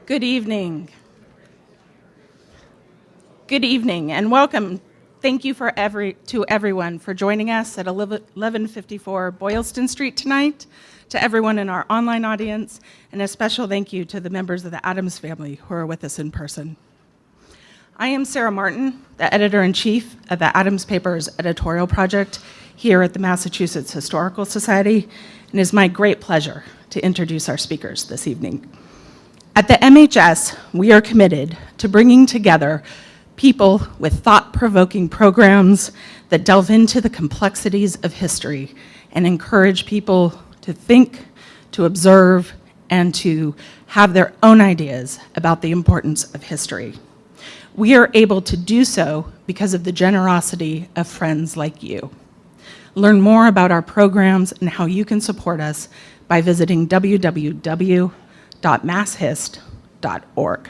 Good evening. Good evening and welcome. Thank you to everyone for joining us at 1154 Boylston Street tonight, to everyone in our online audience, and a special thank you to the members of the Adams family who are with us in person. I am Sara Martin, the editor-in-chief of the Adams Papers editorial project here at the Massachusetts Historical Society, and it is my great pleasure to introduce our speakers this evening. At the MHS, we are committed to bringing together people with thought-provoking programs that delve into the complexities of history and encourage people to think, to observe, and to have their own ideas about the importance of history. We are able to do so because of the generosity of friends like you. Learn more about our programs and how you can support us by visiting www.masshist.org.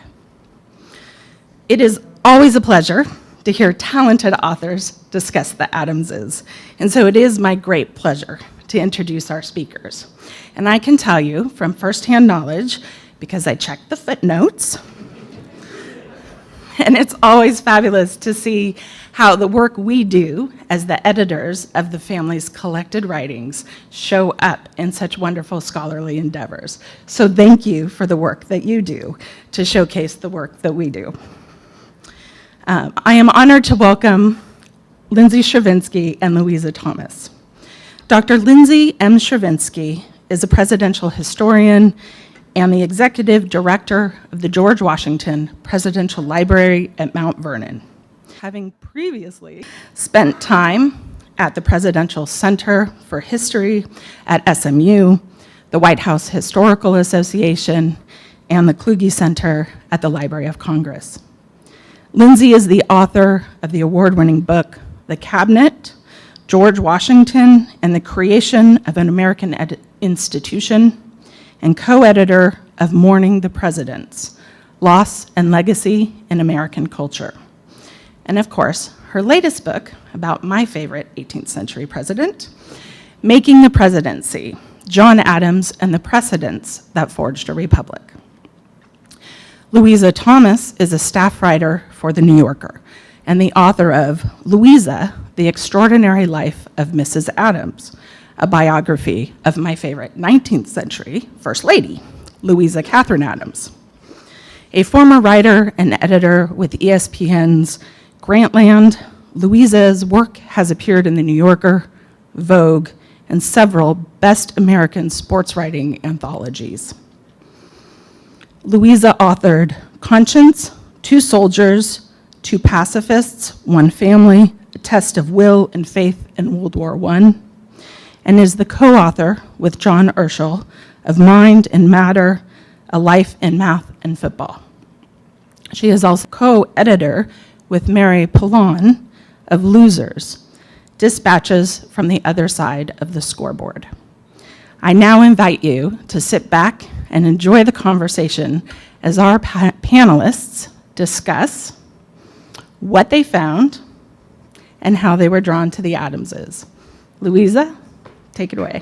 It is always a pleasure to hear talented authors discuss the Adamses, and so it is my great pleasure to introduce our speakers. And I can tell you from firsthand knowledge, because I checked the footnotes, and it's always fabulous to see how the work we do as the editors of the family's collected writings show up in such wonderful scholarly endeavors. So thank you for the work that you do to showcase the work that we do. I am honored to welcome Lindsay Chervinsky and Louisa Thomas. Dr. Lindsay M. Chervinsky is a presidential historian and the executive director of the George Washington Presidential Library at Mount Vernon. Having previously spent time at the Presidential Center for History at SMU, the White House Historical Association, and the Kluge Center at the Library of Congress. Lindsay is the author of the award-winning book, The Cabinet, George Washington and the Creation of an American Institution, and co-editor of Mourning the Presidents, Loss and Legacy in American Culture. And of course, her latest book about my favorite 18th century president, Making the Presidency, John Adams and the Precedents that Forged a Republic. Louisa Thomas is a staff writer for The New Yorker and the author of Louisa, The Extraordinary Life of Mrs. Adams, a biography of my favorite 19th century First Lady, Louisa Catherine Adams. A former writer and editor with ESPN's Grantland, Louisa's work has appeared in The New Yorker, Vogue, and several Best American Sports Writing anthologies. Louisa authored Conscience, Two Soldiers, Two Pacifists, One Family, A Test of Will and Faith in World War I, and is the co-author with John Urschel of Mind and Matter, A Life in Math and Football. She is also co-editor with Mary Pallon of Losers, Dispatches from the Other Side of the Scoreboard. I now invite you to sit back and enjoy the conversation as our panelists discuss what they found and how they were drawn to the Adamses. Louisa, take it away.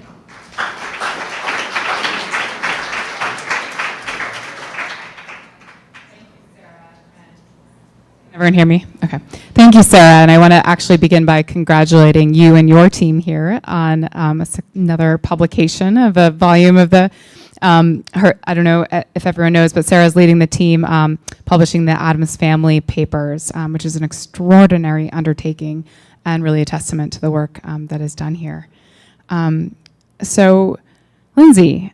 Everyone hear me? Okay. Thank you, Sarah. And I want to actually begin by congratulating you and your team here on another publication of a volume of the, I don't know if everyone knows, but Sarah's leading the team publishing the Adams Family Papers, which is an extraordinary undertaking and really a testament to the work that is done here. So, Lindsay,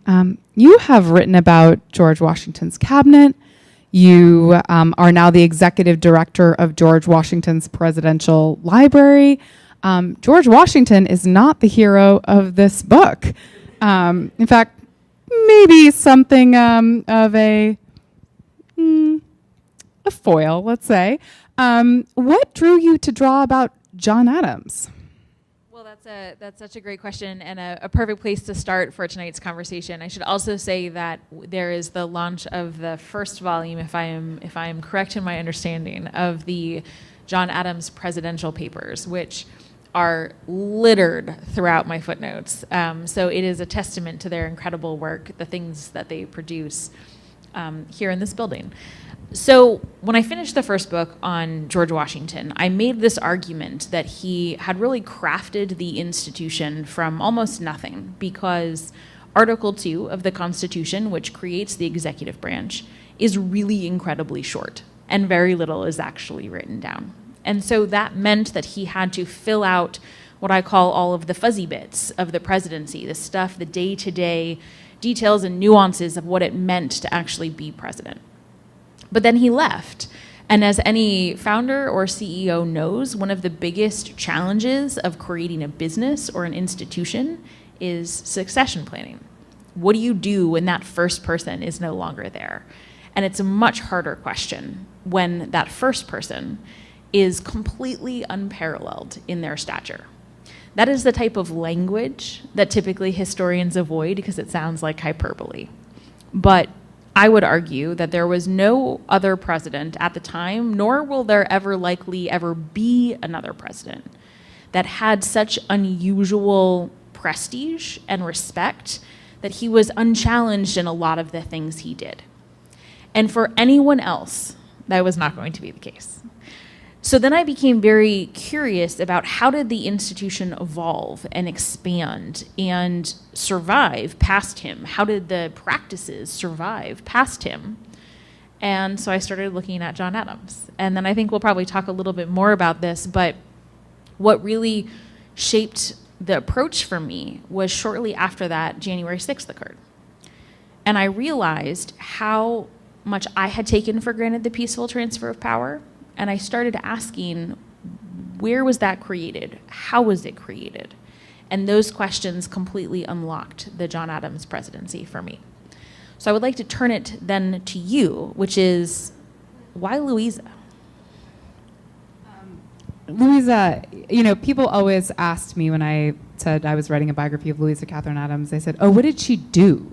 you have written about George Washington's cabinet. You are now the executive director of George Washington's Presidential Library. George Washington is not the hero of this book. In fact, maybe something of a foil, let's say. What drew you to draw about John Adams? Well, that's such a great question and a perfect place to start for tonight's conversation. I should also say that there is the launch of the first volume, if I am correct in my understanding, of the John Adams Presidential Papers, which are littered throughout my footnotes. So it is a testament to their incredible work, the things that they produce. here in this building. So when I finished the first book on George Washington, I made this argument that he had really crafted the institution from almost nothing, because Article 2 of the Constitution, which creates the executive branch, is really incredibly short, and very little is actually written down. And so that meant that he had to fill out what I call all of the fuzzy bits of the presidency, the stuff, the day-to-day details and nuances of what it meant to actually be president. But then he left. And as any founder or CEO knows, one of the biggest challenges of creating a business or an institution is succession planning. What do you do when that first person is no longer there? And it's a much harder question when that first person is completely unparalleled in their stature. That is the type of language that typically historians avoid because it sounds like hyperbole. But I would argue that there was no other president at the time, nor will there ever likely ever be another president, that had such unusual prestige and respect that he was unchallenged in a lot of the things he did. And for anyone else, that was not going to be the case. So then I became very curious about how did the institution evolve and expand and survive past him? How did the practices survive past him? And so I started looking at John Adams. And then I think we'll probably talk a little bit more about this, but what really shaped the approach for me was shortly after that January 6th occurred. And I realized how much I had taken for granted the peaceful transfer of power. And I started asking, where was that created? How was it created? And those questions completely unlocked the John Adams presidency for me. So I would like to turn it then to you, which is, why Louisa? Louisa, people always asked me when I said I was writing a biography of Louisa Catherine Adams, they said, oh, what did she do?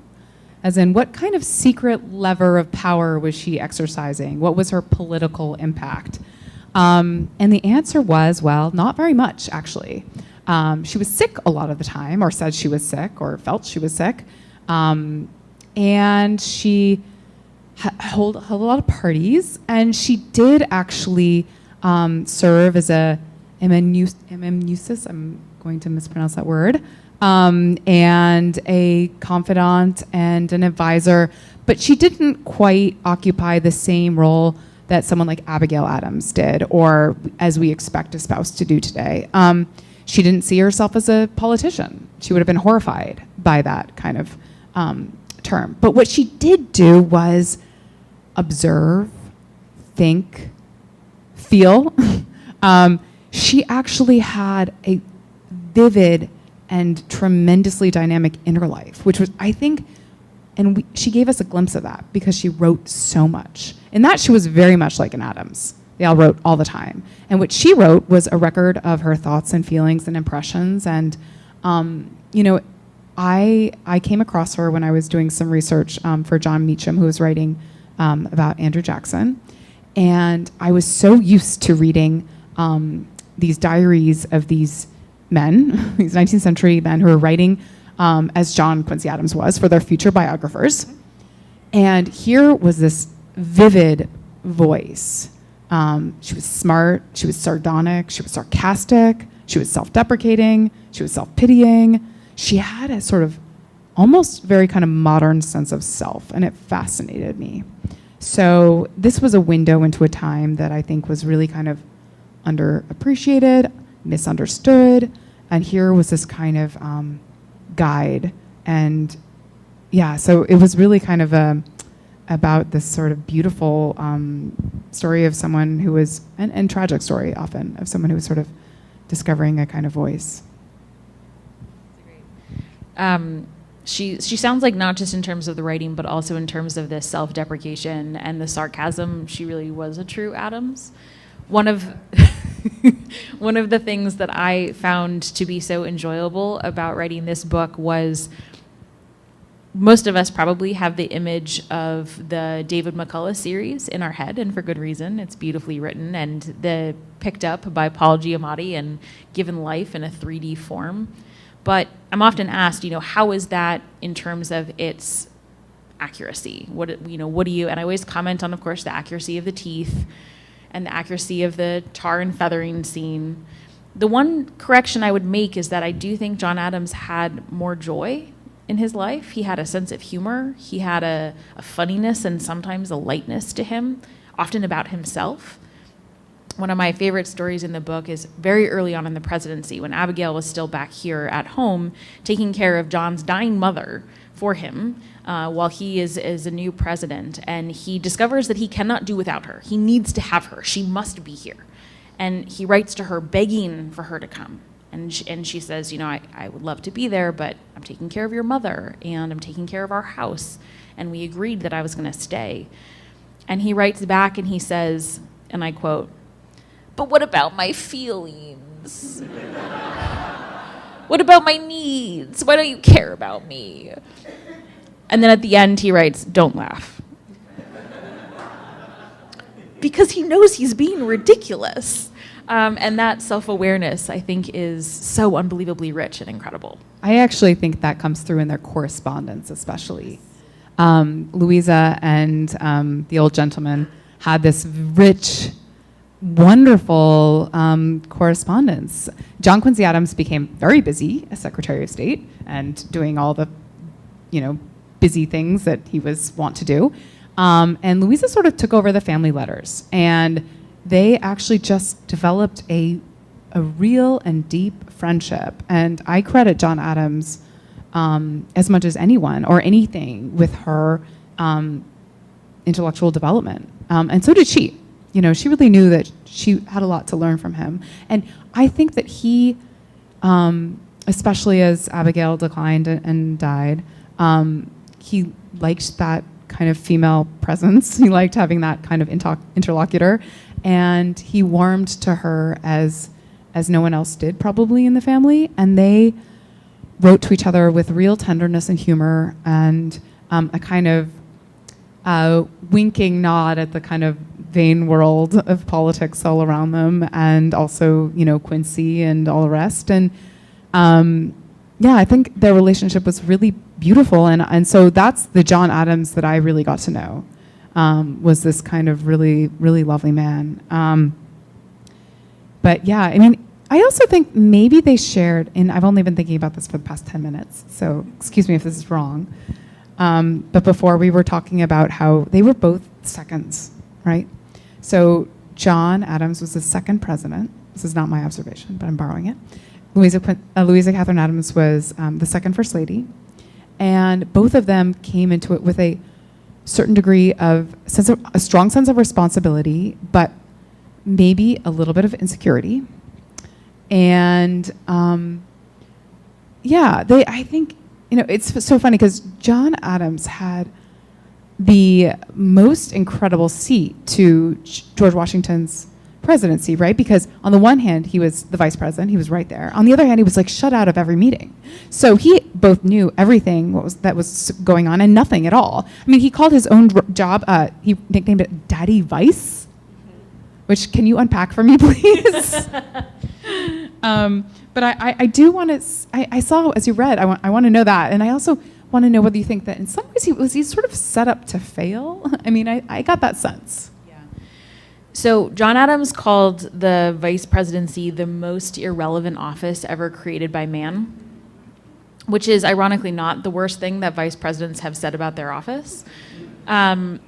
As in, what kind of secret lever of power was she exercising? What was her political impact? And the answer was, well, not very much, actually. She was sick a lot of the time, or said she was sick, or felt she was sick. And she held a lot of parties, and she did actually serve as a amanuensis, I'm going to mispronounce that word, and a confidant and an advisor, but she didn't quite occupy the same role that someone like Abigail Adams did, or as we expect a spouse to do today. She didn't see herself as a politician. She would have been horrified by that kind of term. But what she did do was observe, think, feel. She actually had a vivid and tremendously dynamic inner life, which was, I think, and she gave us a glimpse of that because she wrote so much. In that, she was very much like an Adams. They all wrote all the time. And what she wrote was a record of her thoughts and feelings and impressions. And, I came across her when I was doing some research for John Meacham, who was writing about Andrew Jackson. And I was so used to reading these diaries of these men, these 19th century men who were writing as John Quincy Adams was for their future biographers. And here was this vivid voice. She was smart, she was sardonic, she was sarcastic, she was self-deprecating, she was self-pitying. She had a sort of almost very kind of modern sense of self, and it fascinated me. So this was a window into a time that I think was really kind of underappreciated, misunderstood, and here was this kind of guide. And yeah, so it was really kind of about this sort of beautiful story of someone who was, and tragic story often, of someone who was sort of discovering a kind of voice. She sounds like, not just in terms of the writing, but also in terms of the self-deprecation and the sarcasm, she really was a true Adams. One of the things that I found to be so enjoyable about writing this book was, most of us probably have the image of the David McCullough series in our head, and for good reason. It's beautifully written and picked up by Paul Giamatti and given life in a 3D form. But I'm often asked, how is that in terms of its accuracy. What do you, and I always comment on, of course, the accuracy of the teeth and the accuracy of the tar and feathering scene. The one correction I would make is that I do think John Adams had more joy in his life. He had a sense of humor. He had a funniness and sometimes a lightness to him, often about himself. One of my favorite stories in the book is very early on in the presidency, when Abigail was still back here at home taking care of John's dying mother for him while he is a new president. And he discovers that he cannot do without her. He needs to have her. She must be here. And he writes to her begging for her to come. And she says, I would love to be there, but I'm taking care of your mother, and I'm taking care of our house. And we agreed that I was going to stay. And he writes back and he says, and I quote, "But what about my feelings? What about my needs? Why don't you care about me?" And then at the end he writes, "Don't laugh." Because he knows he's being ridiculous. And that self-awareness, I think, is so unbelievably rich and incredible. I actually think that comes through in their correspondence, especially. Louisa and the old gentleman had this rich, wonderful correspondence. John Quincy Adams became very busy as Secretary of State and doing all the, busy things that he was wont to do. And Louisa sort of took over the family letters, and they actually just developed a real and deep friendship. And I credit John Adams as much as anyone or anything with her intellectual development. And so did she. She really knew that she had a lot to learn from him. And I think that he, especially as Abigail declined and died, he liked that kind of female presence. He liked having that kind of interlocutor. And he warmed to her as no one else did probably in the family. And they wrote to each other with real tenderness and humor, and a kind of winking nod at the kind of vain world of politics all around them, and also, Quincy and all the rest. And I think their relationship was really beautiful. And so that's the John Adams that I really got to know, was this kind of really, really lovely man. But yeah, I also think maybe they shared, and I've only been thinking about this for the past 10 minutes, so excuse me if this is wrong. But before we were talking about how they were both seconds, right? So John Adams was the second president. This is not my observation, but I'm borrowing it. Louisa Catherine Adams was the second First Lady. And both of them came into it with a certain degree of a strong sense of responsibility, but maybe a little bit of insecurity. And I think, it's so funny because John Adams had the most incredible seat to George Washington's presidency, right? Because on the one hand, he was the vice president, he was right there. On the other hand, he was like shut out of every meeting. So he both knew everything that was going on and nothing at all. He called his own job, he nicknamed it Daddy Vice, which can you unpack for me, please? But I do want to, I saw, as you read, I want to know that. And I also want to know whether you think that in some ways he sort of set up to fail. I got that sense. So John Adams called the vice presidency the most irrelevant office ever created by man, which is ironically not the worst thing that vice presidents have said about their office. I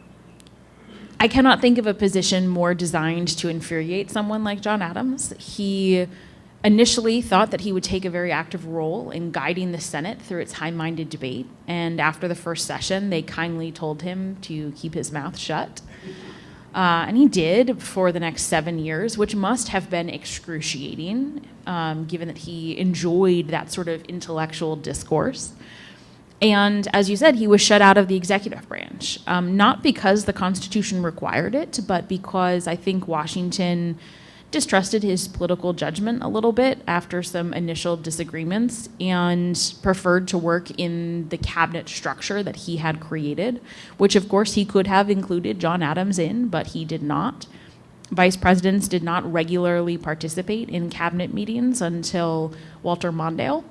cannot think of a position more designed to infuriate someone like John Adams. He initially thought that he would take a very active role in guiding the Senate through its high-minded debate, and after the first session, they kindly told him to keep his mouth shut. And he did for the next 7 years, which must have been excruciating, given that he enjoyed that sort of intellectual discourse. And as you said, he was shut out of the executive branch, not because the Constitution required it, but because I think Washington distrusted his political judgment a little bit after some initial disagreements and preferred to work in the cabinet structure that he had created, which of course he could have included John Adams in, but he did not. Vice presidents did not regularly participate in cabinet meetings until Walter Mondale.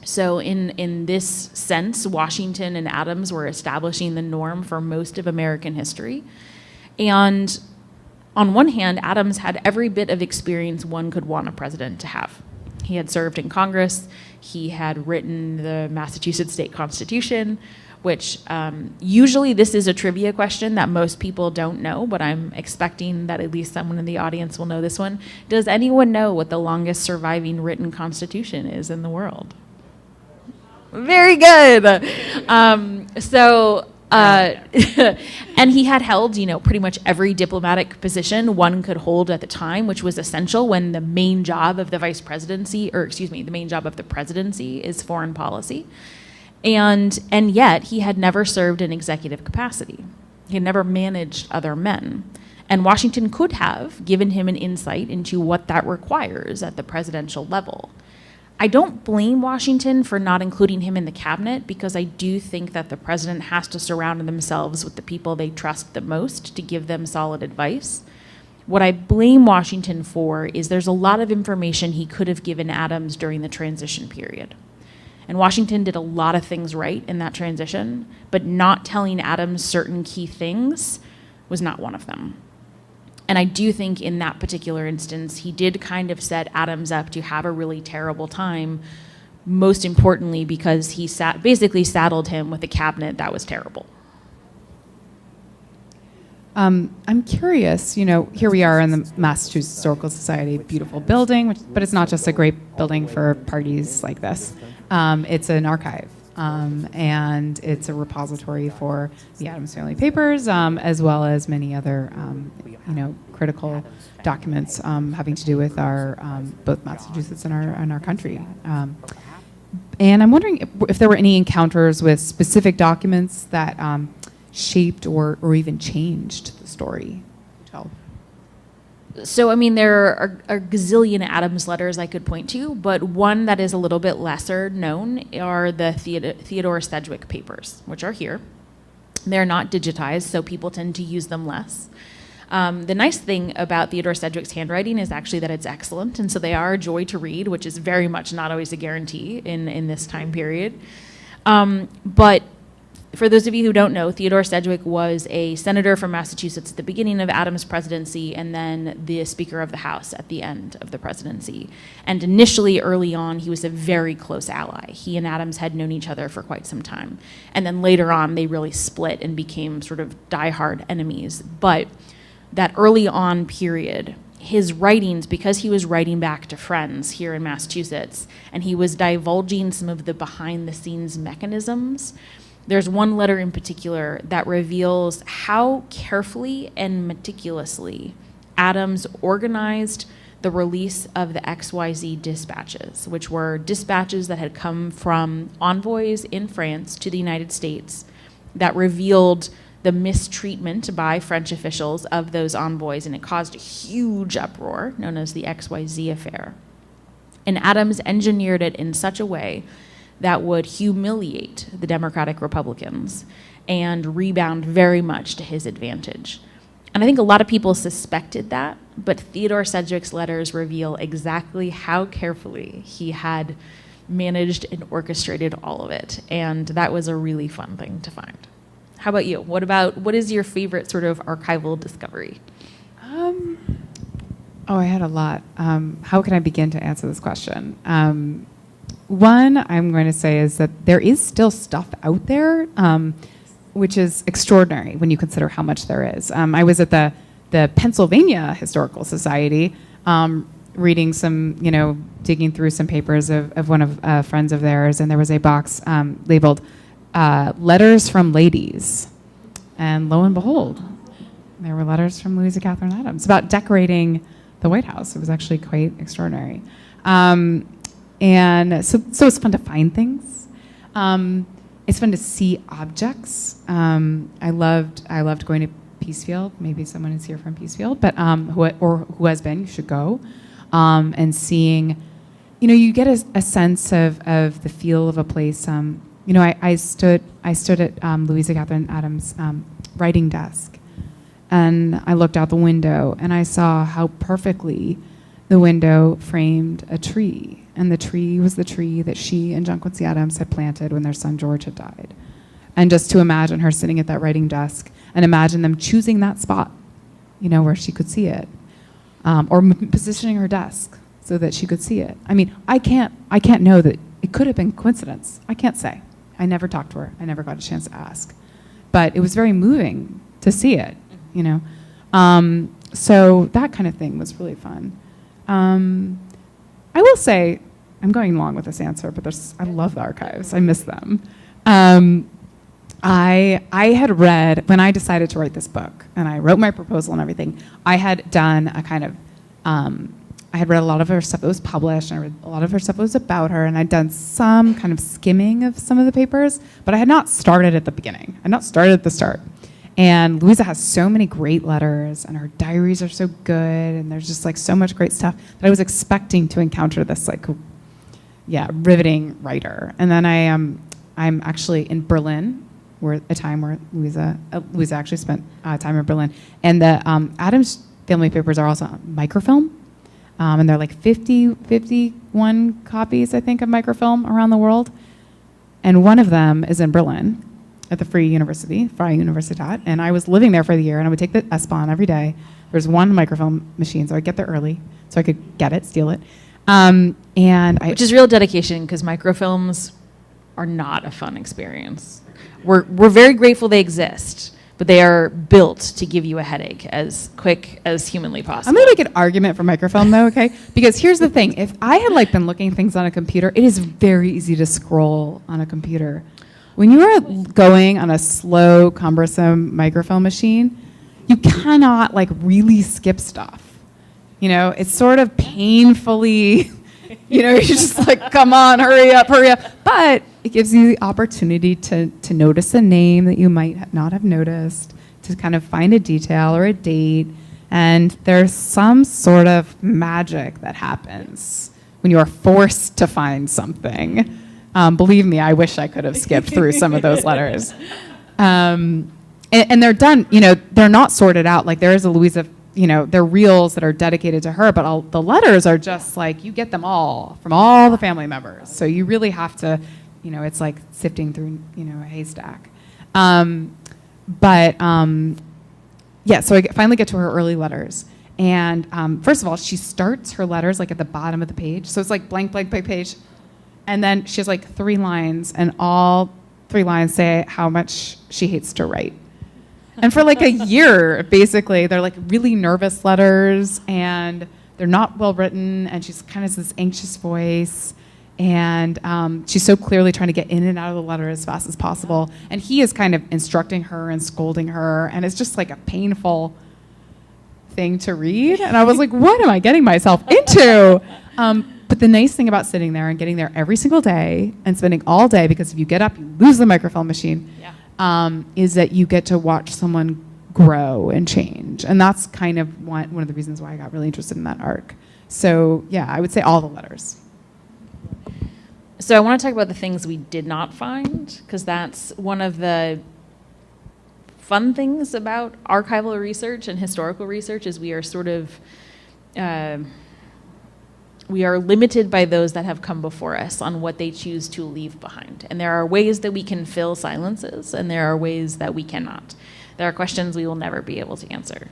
So in this sense, Washington and Adams were establishing the norm for most of American history. And on one hand, Adams had every bit of experience one could want a president to have. He had served in Congress. He had written the Massachusetts state constitution, which usually this is a trivia question that most people don't know, but I'm expecting that at least someone in the audience will know this one. Does anyone know what the longest surviving written constitution is in the world? Very good. And he had held, pretty much every diplomatic position one could hold at the time, which was essential when the main job of the the main job of the presidency is foreign policy. And yet he had never served in executive capacity. He had never managed other men. And Washington could have given him an insight into what that requires at the presidential level. I don't blame Washington for not including him in the cabinet, because I do think that the president has to surround themselves with the people they trust the most to give them solid advice. What I blame Washington for is there's a lot of information he could have given Adams during the transition period. And Washington did a lot of things right in that transition, but not telling Adams certain key things was not one of them. And I do think in that particular instance, he did kind of set Adams up to have a really terrible time, most importantly because he basically saddled him with a cabinet that was terrible. I'm curious, here we are in the Massachusetts Historical Society, beautiful building, but it's not just a great building for parties like this. It's an archive, and it's a repository for the Adams Family Papers, as well as many other, critical documents having to do with our both Massachusetts and our country. And I'm wondering if there were any encounters with specific documents that shaped or even changed the story. So, there are a gazillion Adams letters I could point to, but one that is a little bit lesser known are the Theodore Sedgwick papers, which are here. They're not digitized, so people tend to use them less. The nice thing about Theodore Sedgwick's handwriting is actually that it's excellent, and so they are a joy to read, which is very much not always a guarantee in this time period. But for those of you who don't know, Theodore Sedgwick was a senator from Massachusetts at the beginning of Adams' presidency, and then the Speaker of the House at the end of the presidency. And initially, early on, he was a very close ally. He and Adams had known each other for quite some time. And then later on, they really split and became sort of diehard enemies. But that early on period, his writings, because he was writing back to friends here in Massachusetts, and he was divulging some of the behind-the-scenes mechanisms. There's one letter in particular that reveals how carefully and meticulously Adams organized the release of the XYZ dispatches, which were dispatches that had come from envoys in France to the United States that revealed the mistreatment by French officials of those envoys, and it caused a huge uproar known as the XYZ affair. And Adams engineered it in such a way that would humiliate the Democratic Republicans and rebound very much to his advantage. And I think a lot of people suspected that, but Theodore Sedgwick's letters reveal exactly how carefully he had managed and orchestrated all of it. And that was a really fun thing to find. How about you? What is your favorite sort of archival discovery? I had a lot. How can I begin to answer this question? One, I'm going to say is that there is still stuff out there, which is extraordinary when you consider how much there is. I was at the Pennsylvania Historical Society reading some, digging through some papers of one of friends of theirs, and there was a box labeled Letters from Ladies. And lo and behold, there were letters from Louisa Catherine Adams about decorating the White House. It was actually quite extraordinary. And so it's fun to find things. It's fun to see objects. I loved going to Peacefield. Maybe someone is here from Peacefield, but who has been, you should go. And seeing, you get a sense of the feel of a place. I stood at Louisa Catherine Adams' writing desk, and I looked out the window and I saw how perfectly the window framed a tree, and the tree was the tree that she and John Quincy Adams had planted when their son George had died. And just to imagine her sitting at that writing desk and imagine them choosing that spot, where she could see it, or positioning her desk so that she could see it. I mean, I can't know that it could have been coincidence. I can't say. I never talked to her. I never got a chance to ask. But it was very moving to see it, So that kind of thing was really fun. I will say, I'm going along with this answer, but I love the archives. I miss them. I had read, when I decided to write this book, and I wrote my proposal and everything, I had done a kind of, I had read a lot of her stuff that was published, and I read a lot of her stuff that was about her, and I'd done some kind of skimming of some of the papers, but I had not started at the beginning. I had not started at the start. And Louisa has so many great letters, and her diaries are so good, and there's just like so much great stuff that I was expecting to encounter this riveting writer. And then I'm actually in Berlin, where a time where Louisa actually spent time in Berlin, and the Adams family papers are also on microfilm, and they're like 51 copies, I think, of microfilm around the world, and one of them is in Berlin at the Freie Universität, and I was living there for the year, and I would take the S-Bahn every day. There's one microfilm machine, so I'd get there early so I could get it, steal it. Which is real dedication, because microfilms are not a fun experience. We're very grateful they exist, but they are built to give you a headache as quick as humanly possible. I'm going to make an argument for microfilm, though, okay? Because here's the thing. If I had been looking things on a computer, it is very easy to scroll on a computer. When you are going on a slow, cumbersome microfilm machine, you cannot really skip stuff. It's sort of painfully, you're just come on, hurry up. But it gives you the opportunity to notice a name that you might not have noticed, to kind of find a detail or a date. And there's some sort of magic that happens when you are forced to find something. Believe me, I wish I could have skipped through some of those letters. And they're done, they're not sorted out. There is a Louisa, they're reels that are dedicated to her, but the letters are just you get them all from all the family members. So you really have to, it's like sifting through, a haystack. So I finally get to her early letters. And first of all, she starts her letters at the bottom of the page. So it's blank, blank, blank page. And then she has 3 lines, and all 3 lines say how much she hates to write. And for a year, basically, they're really nervous letters, and they're not well written, and she's kind of this anxious voice, and she's so clearly trying to get in and out of the letter as fast as possible. And he is kind of instructing her and scolding her, and it's just a painful thing to read. And I was what am I getting myself into? But the nice thing about sitting there and getting there every single day and spending all day, because if you get up, you lose the microfilm machine, is that you get to watch someone grow and change. And that's kind of one of the reasons why I got really interested in that arc. So yeah, I would say all the letters. So I want to talk about the things we did not find, because that's one of the fun things about archival research and historical research is we are sort of... we are limited by those that have come before us on what they choose to leave behind. And there are ways that we can fill silences, and there are ways that we cannot. There are questions we will never be able to answer.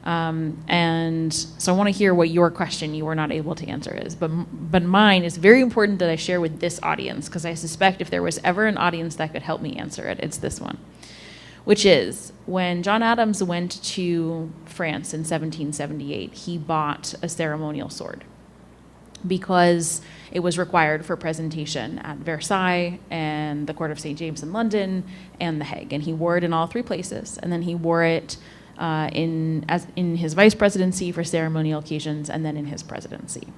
And so I want to hear what your question you were not able to answer is. But mine is very important that I share with this audience, because I suspect if there was ever an audience that could help me answer it, it's this one. Which is, when John Adams went to France in 1778, he bought a ceremonial sword, because it was required for presentation at Versailles and the Court of St. James in London and The Hague. And he wore it in all 3 places. And then he wore it in his vice presidency for ceremonial occasions, and then in his presidency.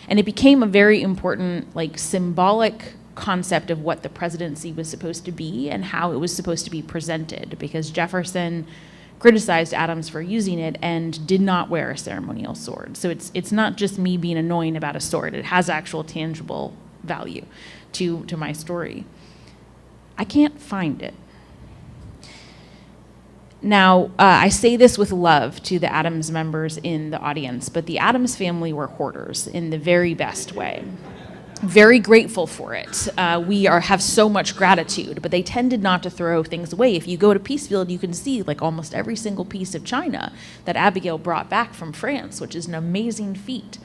And it became a very important, symbolic concept of what the presidency was supposed to be and how it was supposed to be presented, because Jefferson criticized Adams for using it and did not wear a ceremonial sword. So it's not just me being annoying about a sword. It has actual tangible value to my story. I can't find it. Now, I say this with love to the Adams members in the audience, but the Adams family were hoarders in the very best way. Very grateful for it. We have so much gratitude, but they tended not to throw things away. If you go to Peacefield, you can see like almost every single piece of china that Abigail brought back from France, which is an amazing feat.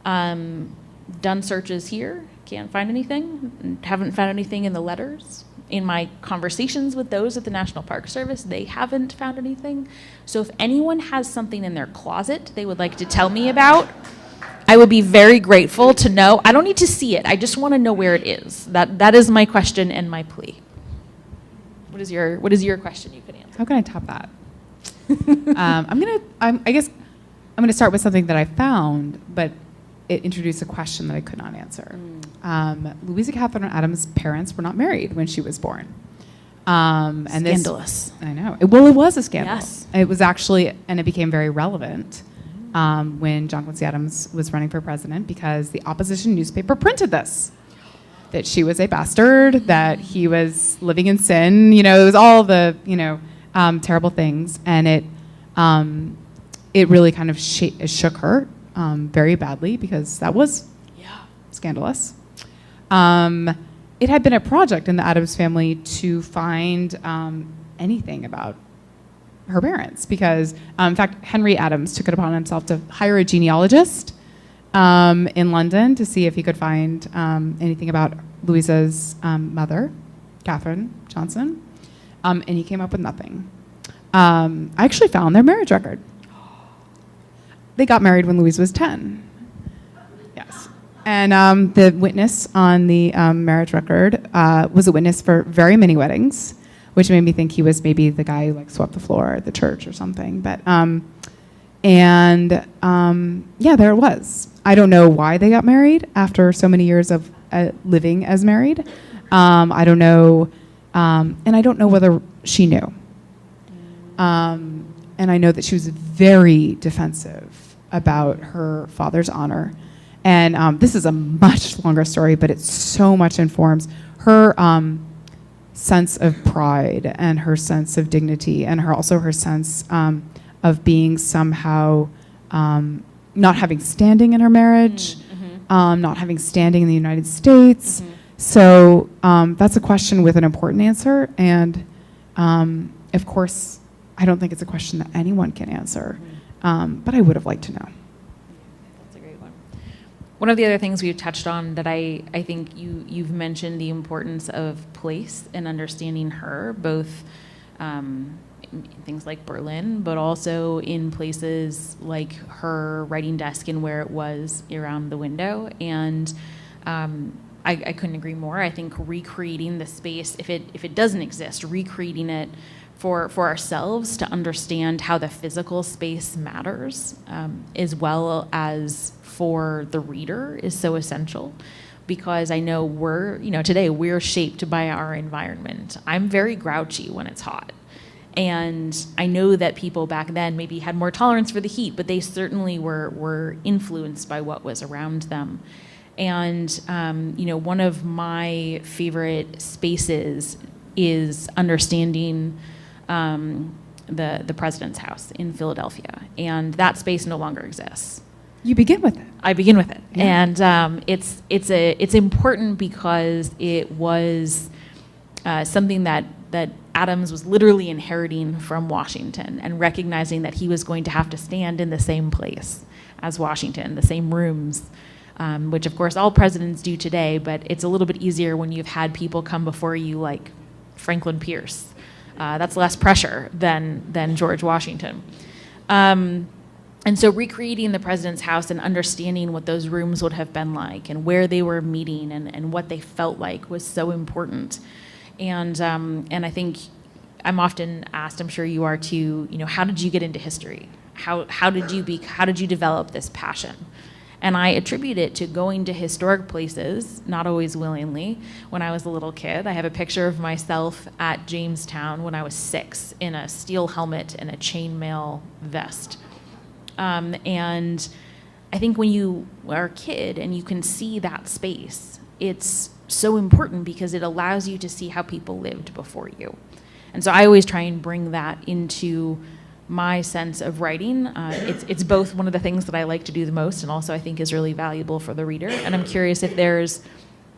Done searches here, can't find anything, haven't found anything in the letters. In my conversations with those at the National Park Service, they haven't found anything. So if anyone has something in their closet they would like to tell me about, I would be very grateful to know. I don't need to see it. I just want to know where it is. That is my question and my plea. What is your question you could answer? How can I top that? I guess I'm gonna start with something that I found, but it introduced a question that I could not answer. Louisa Catherine Adams' parents were not married when she was born. Scandalous. I know. Well, it was a scandal. Yes. It was actually, and it became very relevant when John Quincy Adams was running for president, because the opposition newspaper printed this, that she was a bastard, that he was living in sin. You know, it was all the, terrible things. And it really kind of shook her very badly, because that was scandalous. It had been a project in the Adams family to find anything about her parents, because, in fact, Henry Adams took it upon himself to hire a genealogist in London to see if he could find anything about Louisa's mother, Catherine Johnson, and he came up with nothing. I actually found their marriage record. They got married when Louisa was 10. Yes. And the witness on the marriage record was a witness for very many weddings, which made me think he was maybe the guy who swept the floor at the church or something. But there it was. I don't know why they got married after so many years of living as married. I don't know, and I don't know whether she knew. And I know that she was very defensive about her father's honor. And this is a much longer story, but it so much informs her sense of pride and her sense of dignity, and also her sense of being somehow not having standing in her marriage, not having standing in the United States. So that's a question with an important answer. And of course, I don't think it's a question that anyone can answer, but I would have liked to know. That's a great one. One of the other things we've touched on that I think you've mentioned the importance of place and understanding her, both in things like Berlin, but also in places like her writing desk and where it was around the window. And I couldn't agree more. I think recreating the space, if it doesn't exist, recreating it for ourselves to understand how the physical space matters, as well as for the reader, is so essential. Because I know today we're shaped by our environment. I'm very grouchy when it's hot. And I know that people back then maybe had more tolerance for the heat, but they certainly were influenced by what was around them. And one of my favorite spaces is understanding the President's house in Philadelphia, and that space no longer exists. You begin with it. I begin with it, yeah. And it's important because it was something that Adams was literally inheriting from Washington, and recognizing that he was going to have to stand in the same place as Washington, the same rooms, which of course all presidents do today, but it's a little bit easier when you've had people come before you like Franklin Pierce. That's less pressure than George Washington. And so recreating the President's house and understanding what those rooms would have been like and where they were meeting and what they felt like was so important. And I think I'm often asked, I'm sure you are too, how did you get into history? How did you develop this passion? And I attribute it to going to historic places, not always willingly, when I was a little kid. I have a picture of myself at Jamestown when I was 6 in a steel helmet and a chainmail vest. And I think when you are a kid and you can see that space, it's so important because it allows you to see how people lived before you. And so I always try and bring that into my sense of writing. It's both one of the things that I like to do the most and also I think is really valuable for the reader. And I'm curious if there's,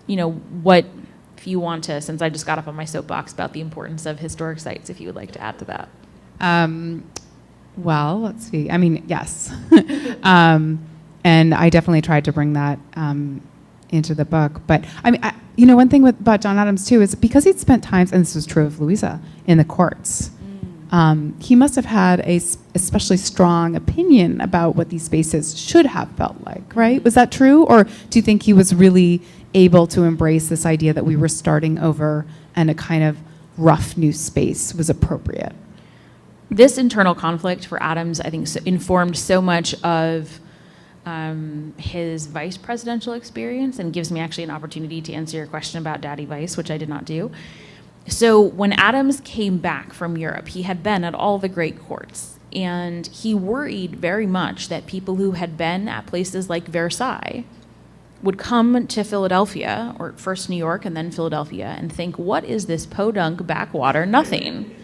if you want to, since I just got up on my soapbox about the importance of historic sites, if you would like to add to that. Well, let's see. I mean, yes. And I definitely tried to bring that into the book. But I mean, one thing about John Adams too is because he'd spent times, and this was true of Louisa, in the courts. He must have had a especially strong opinion about what these spaces should have felt like, right? Was that true? Or do you think he was really able to embrace this idea that we were starting over and a kind of rough new space was appropriate? This internal conflict for Adams, I think, informed so much of his vice presidential experience and gives me actually an opportunity to answer your question about Daddy Vice, which I did not do. So when Adams came back from Europe, he had been at all the great courts, and he worried very much that people who had been at places like Versailles would come to Philadelphia, or first New York and then Philadelphia, and think, what is this podunk backwater nothing?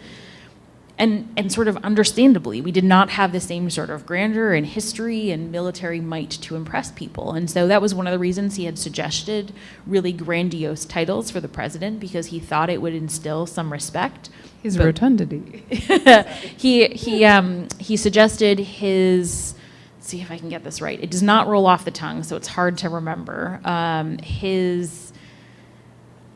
And sort of understandably, we did not have the same sort of grandeur and history and military might to impress people. And so that was one of the reasons he had suggested really grandiose titles for the president, because he thought it would instill some respect. His rotundity. He suggested his, let's see if I can get this right. It does not roll off the tongue, so it's hard to remember. His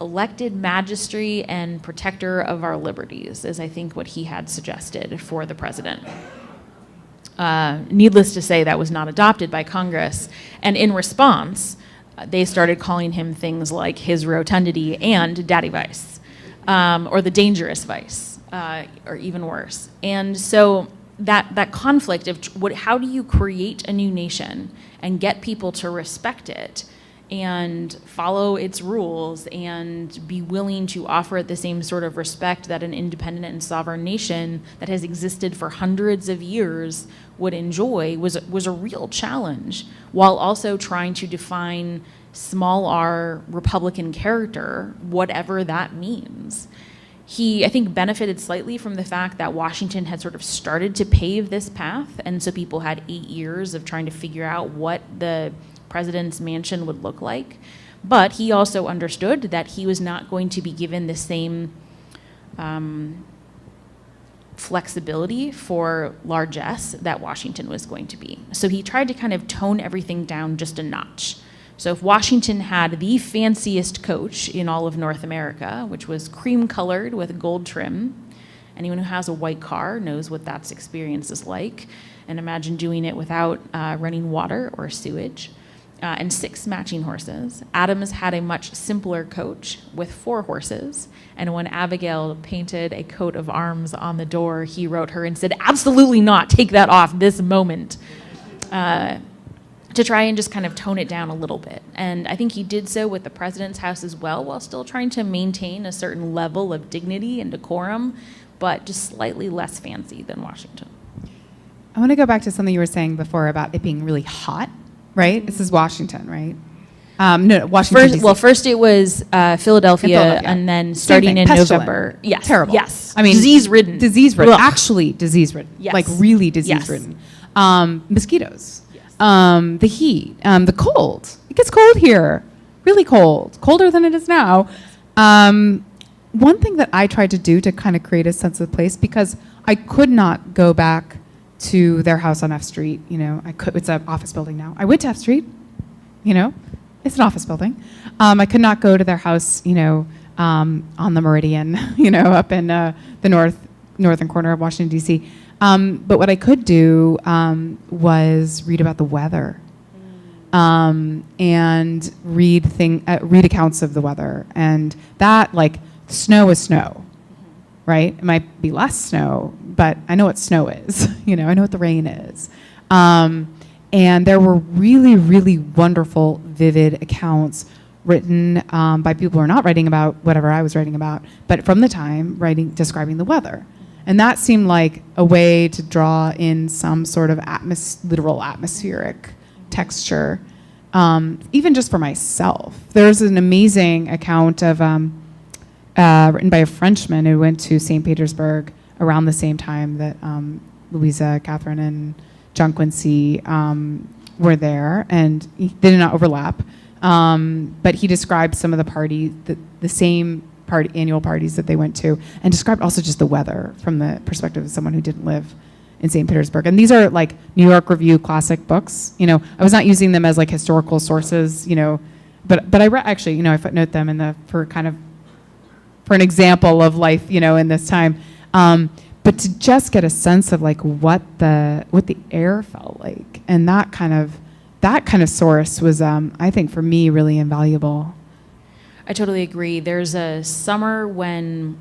elected majesty and protector of our liberties is, I think, what he had suggested for the president. Needless to say, that was not adopted by Congress. And in response, they started calling him things like his rotundity and Daddy Vice, or the dangerous vice, or even worse. And so that conflict of how do you create a new nation and get people to respect it and follow its rules and be willing to offer it the same sort of respect that an independent and sovereign nation that has existed for hundreds of years would enjoy was a real challenge, while also trying to define small r Republican character, whatever that means. He, I think, benefited slightly from the fact that Washington had sort of started to pave this path, and so people had 8 years of trying to figure out what the president's mansion would look like. But he also understood that he was not going to be given the same flexibility for largesse that Washington was going to be. So he tried to kind of tone everything down just a notch. So if Washington had the fanciest coach in all of North America, which was cream-colored with gold trim, anyone who has a white car knows what that experience is like, and imagine doing it without running water or sewage. And 6 matching horses. Adams had a much simpler coach with 4 horses, and when Abigail painted a coat of arms on the door, he wrote her and said, "Absolutely not, take that off this moment," to try and just kind of tone it down a little bit. And I think he did so with the president's house as well, while still trying to maintain a certain level of dignity and decorum, but just slightly less fancy than Washington. I want to go back to something you were saying before about it being really hot. Right? This is Washington, right? No, Washington, DC. First it was Philadelphia, and then starting in pestilent. November. Yes. Terrible. Yes. I mean, disease-ridden. Disease-ridden. Ugh. Actually disease-ridden. Yes. Like really disease-ridden. Mosquitoes. Yes. The heat. The cold. It gets cold here. Really cold. Colder than it is now. One thing that I tried to do to kind of create a sense of place, because I could not go back to their house on F Street, it's an office building now. I went to F Street, it's an office building. I could not go to their house, on the Meridian, up in the northern corner of Washington, D.C. But what I could do was read about the weather and read accounts of the weather. And that, like, snow is snow. Right? It might be less snow, but I know what snow is. I know what the rain is. And there were really, really wonderful, vivid accounts written by people who are not writing about whatever I was writing about, but from the time describing the weather. And that seemed like a way to draw in some sort of literal atmospheric texture, even just for myself. There's an amazing account of written by a Frenchman who went to St. Petersburg around the same time that Louisa, Catherine, and John Quincy were there, and they did not overlap. But he described some of the same annual parties that they went to, and described also just the weather from the perspective of someone who didn't live in St. Petersburg. And these are like New York Review classic books. I was not using them as like historical sources, but I actually, I footnote them for an example of life, in this time. But to just get a sense of like what the air felt like, and that kind of source was, I think, for me, really invaluable. I totally agree. There's a summer when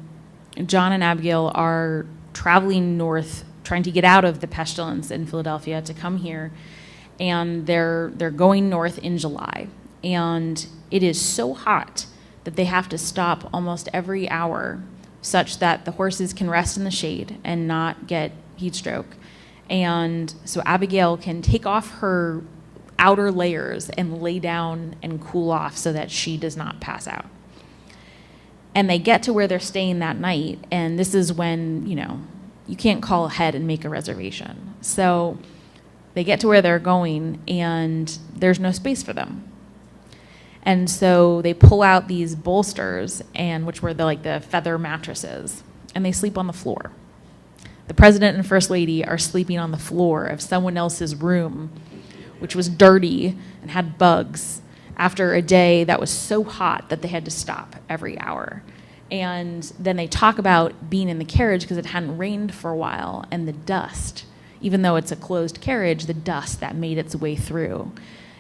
John and Abigail are traveling north, trying to get out of the pestilence in Philadelphia to come here, and they're going north in July, and it is so hot that they have to stop almost every hour, such that the horses can rest in the shade and not get heat stroke. And so Abigail can take off her outer layers and lay down and cool off so that she does not pass out. And they get to where they're staying that night, and this is when, you can't call ahead and make a reservation. So they get to where they're going, and there's no space for them. And so they pull out these bolsters, which were the feather mattresses, and they sleep on the floor. The president and first lady are sleeping on the floor of someone else's room, which was dirty and had bugs, after a day that was so hot that they had to stop every hour. And then they talk about being in the carriage because it hadn't rained for a while, and the dust, even though it's a closed carriage, the dust that made its way through.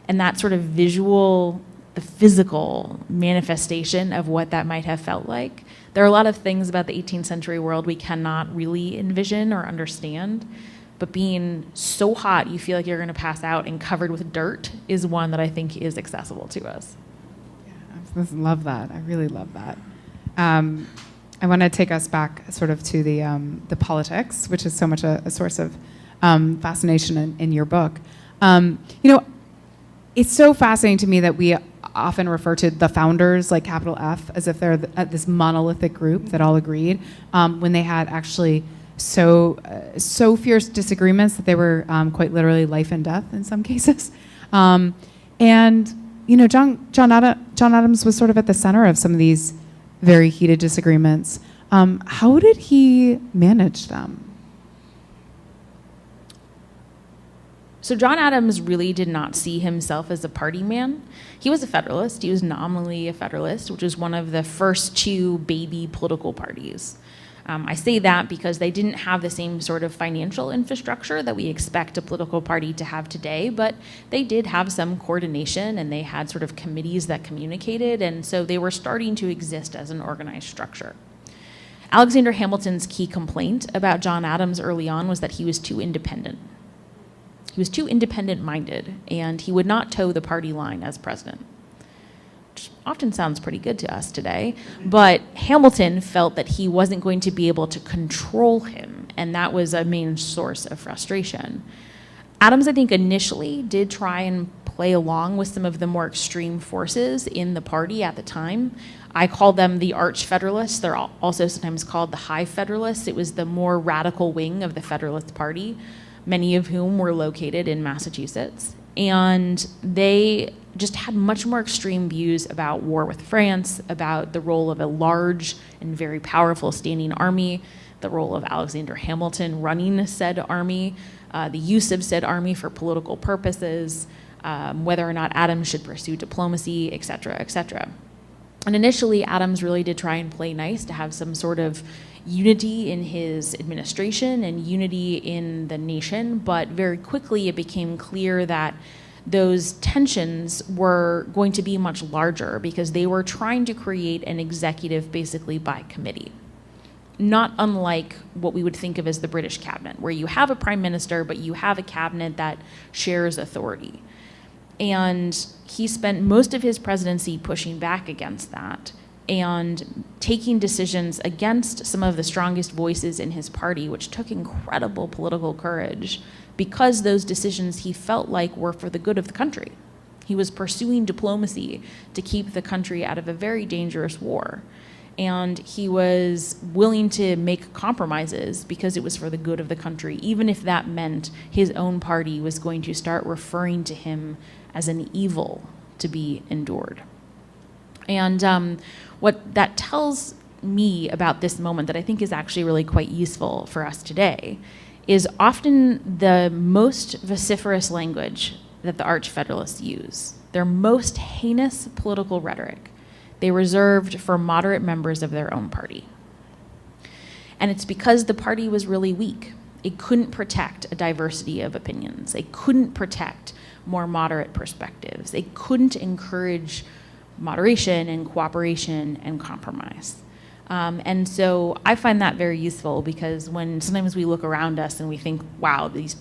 And that sort of visual, the physical manifestation of what that might have felt like. There are a lot of things about the 18th century world we cannot really envision or understand, but being so hot you feel like you're going to pass out and covered with dirt is one that I think is accessible to us. Yeah, I love that. I really love that. I want to take us back sort of to the politics, which is so much a source of fascination in your book. It's so fascinating to me that we often refer to the founders, like capital F, as if they're this monolithic group that all agreed, when they had actually so fierce disagreements that they were quite literally life and death in some cases. John Adams was sort of at the center of some of these very heated disagreements. How did he manage them? So John Adams really did not see himself as a party man. He was a Federalist. He was nominally a Federalist, which was one of the first two baby political parties. I say that because they didn't have the same sort of financial infrastructure that we expect a political party to have today, but they did have some coordination, and they had sort of committees that communicated, and so they were starting to exist as an organized structure. Alexander Hamilton's key complaint about John Adams early on was that he was too independent. He was too independent-minded, and he would not toe the party line as president, which often sounds pretty good to us today. But Hamilton felt that he wasn't going to be able to control him, and that was a main source of frustration. Adams, I think, initially did try and play along with some of the more extreme forces in the party at the time. I call them the Arch Federalists. They're also sometimes called the High Federalists. It was the more radical wing of the Federalist Party, many of whom were located in Massachusetts. And they just had much more extreme views about war with France, about the role of a large and very powerful standing army, the role of Alexander Hamilton running said army, the use of said army for political purposes, whether or not Adams should pursue diplomacy, et cetera, et cetera. And initially, Adams really did try and play nice to have some sort of unity in his administration and unity in the nation, but very quickly it became clear that those tensions were going to be much larger because they were trying to create an executive basically by committee. Not unlike what we would think of as the British cabinet, where you have a prime minister, but you have a cabinet that shares authority. And he spent most of his presidency pushing back against that and taking decisions against some of the strongest voices in his party, which took incredible political courage because those decisions he felt like were for the good of the country. He was pursuing diplomacy to keep the country out of a very dangerous war. And he was willing to make compromises because it was for the good of the country, even if that meant his own party was going to start referring to him as an evil to be endured. And what that tells me about this moment that I think is actually really quite useful for us today is often the most vociferous language that the Arch Federalists use, their most heinous political rhetoric, they reserved for moderate members of their own party. And it's because the party was really weak. It couldn't protect a diversity of opinions. It couldn't protect more moderate perspectives. It couldn't encourage moderation and cooperation and compromise. And so I find that very useful because when sometimes we look around us and we think, wow, this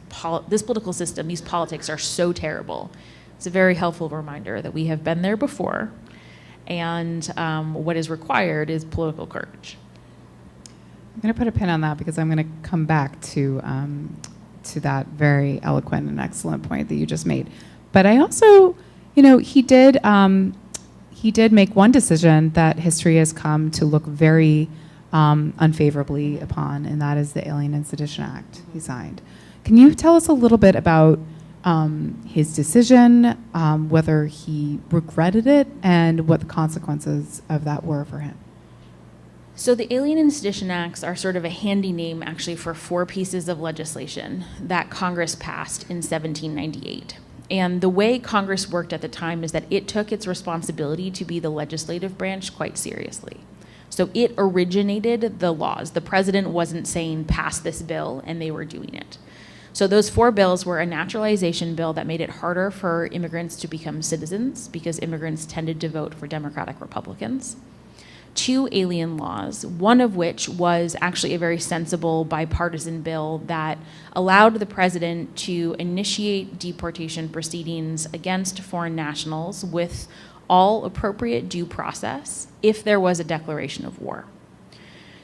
political system, these politics are so terrible, it's a very helpful reminder that we have been there before, and what is required is political courage. I'm going to put a pin on that because I'm going to come back to that very eloquent and excellent point that you just made. But I also, he did make one decision that history has come to look very unfavorably upon, and that is the Alien and Sedition Act he signed. Can you tell us a little bit about his decision, whether he regretted it, and what the consequences of that were for him? So the Alien and Sedition Acts are sort of a handy name actually for 4 pieces of legislation that Congress passed in 1798. And the way Congress worked at the time is that it took its responsibility to be the legislative branch quite seriously. So it originated the laws. The president wasn't saying, pass this bill, and they were doing it. So those 4 bills were a naturalization bill that made it harder for immigrants to become citizens because immigrants tended to vote for Democratic Republicans. 2 alien laws, one of which was actually a very sensible bipartisan bill that allowed the president to initiate deportation proceedings against foreign nationals with all appropriate due process if there was a declaration of war.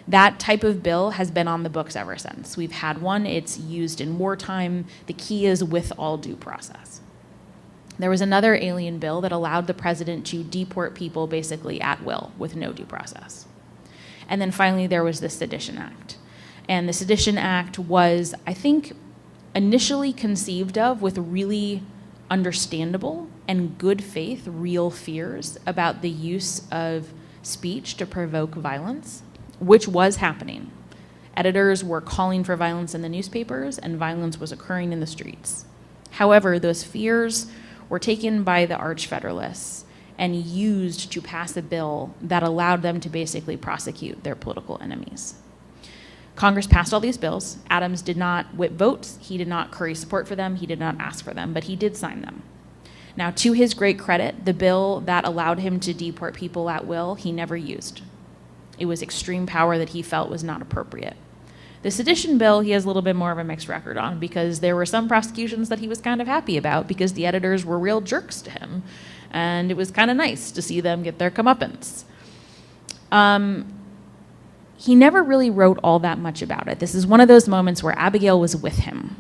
That type of bill has been on the books ever since. We've had one, it's used in wartime. The key is with all due process. There was another alien bill that allowed the president to deport people basically at will with no due process. And then finally, there was the Sedition Act. And the Sedition Act was, I think, initially conceived of with really understandable and good faith real fears about the use of speech to provoke violence, which was happening. Editors were calling for violence in the newspapers, and violence was occurring in the streets. However, those fears were taken by the Arch Federalists and used to pass a bill that allowed them to basically prosecute their political enemies. Congress passed all these bills. Adams did not whip votes. He did not curry support for them. He did not ask for them, but he did sign them. Now, to his great credit, the bill that allowed him to deport people at will, he never used. It was extreme power that he felt was not appropriate. The sedition bill, he has a little bit more of a mixed record on because there were some prosecutions that he was kind of happy about because the editors were real jerks to him, and it was kind of nice to see them get their comeuppance. He never really wrote all that much about it. This is one of those moments where Abigail was with him,